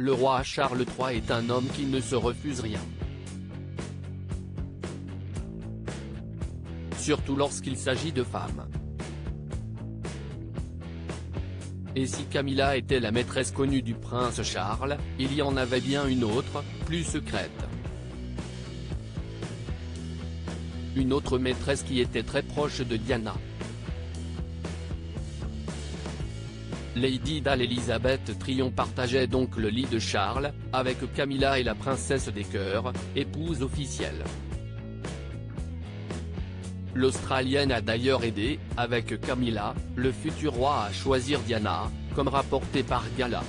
Le roi Charles III est un homme qui ne se refuse rien. Surtout lorsqu'il s'agit de femmes. Et si Camilla était la maîtresse connue du prince Charles, il y en avait bien une autre, plus secrète. Une autre maîtresse qui était très proche de Diana. Lady Dale-Elisabeth Tryon partageait donc le lit de Charles, avec Camilla et la princesse des cœurs, épouse officielle. L'Australienne a d'ailleurs aidé, avec Camilla, le futur roi à choisir Diana, comme rapporté par Gala.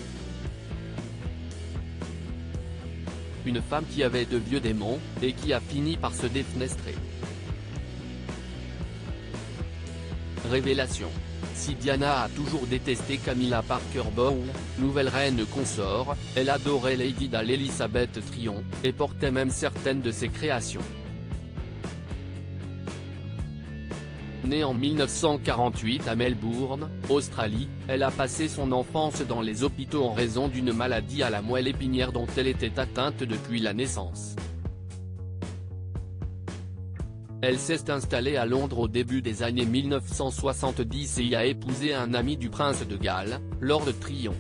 Une femme qui avait de vieux démons, et qui a fini par se défenestrer. Révélation. Si Diana a toujours détesté Camilla Parker Bowles, nouvelle reine consort, elle adorait Lady Dale-Elisabeth Tryon, et portait même certaines de ses créations. Née en 1948 à Melbourne, Australie, elle a passé son enfance dans les hôpitaux en raison d'une maladie à la moelle épinière dont elle était atteinte depuis la naissance. Elle s'est installée à Londres au début des années 1970 et y a épousé un ami du prince de Galles, Lord Tryon.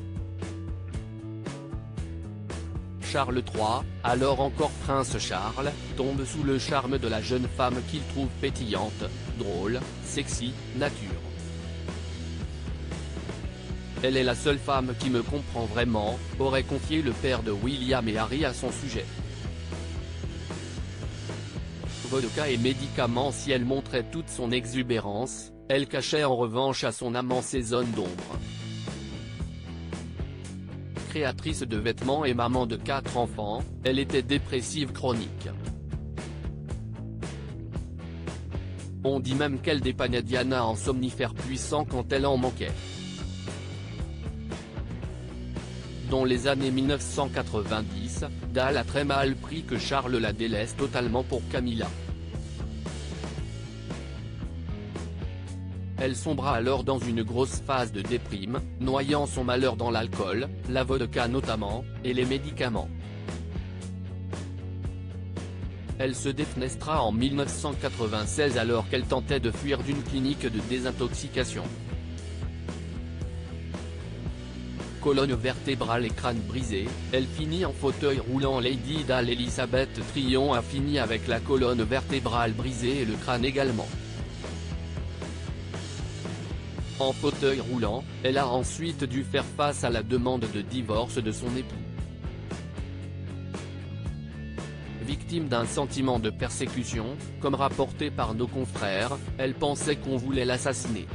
Charles III, alors encore prince Charles, tombe sous le charme de la jeune femme qu'il trouve pétillante, drôle, sexy, nature. Elle est la seule femme qui me comprend vraiment, aurait confié le père de William et Harry à son sujet. Vodka et médicaments. Si elle montrait toute son exubérance, elle cachait en revanche à son amant ses zones d'ombre. Créatrice de vêtements et maman de 4 enfants, elle était dépressive chronique. On dit même qu'elle dépannait Diana en somnifères puissants quand elle en manquait. Dans les années 1990, Dale a très mal pris que Charles la délaisse totalement pour Camilla. Elle sombra alors dans une grosse phase de déprime, noyant son malheur dans l'alcool, la vodka notamment, et les médicaments. Elle se défenestra en 1996 alors qu'elle tentait de fuir d'une clinique de désintoxication. Colonne vertébrale et crâne brisé, elle finit en fauteuil roulant. Lady Dale-Elisabeth Tryon a fini avec la colonne vertébrale brisée et le crâne également. En fauteuil roulant, elle a ensuite dû faire face à la demande de divorce de son époux. Victime d'un sentiment de persécution, comme rapporté par nos confrères, elle pensait qu'on voulait l'assassiner.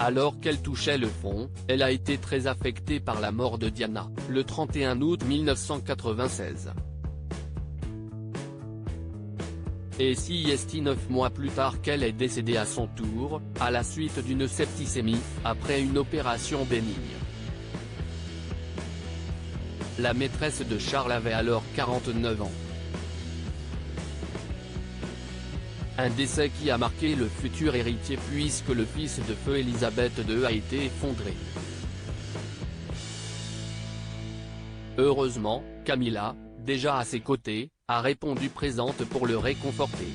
Alors qu'elle touchait le fond, elle a été très affectée par la mort de Diana, le 31 août 1996. Et si est 9 mois plus tard qu'elle est décédée à son tour, à la suite d'une septicémie, après une opération bénigne. La maîtresse de Charles avait alors 49 ans. Un décès qui a marqué le futur héritier puisque le fils de feu Elisabeth II a été effondré. Heureusement, Camilla, déjà à ses côtés, a répondu présente pour le réconforter.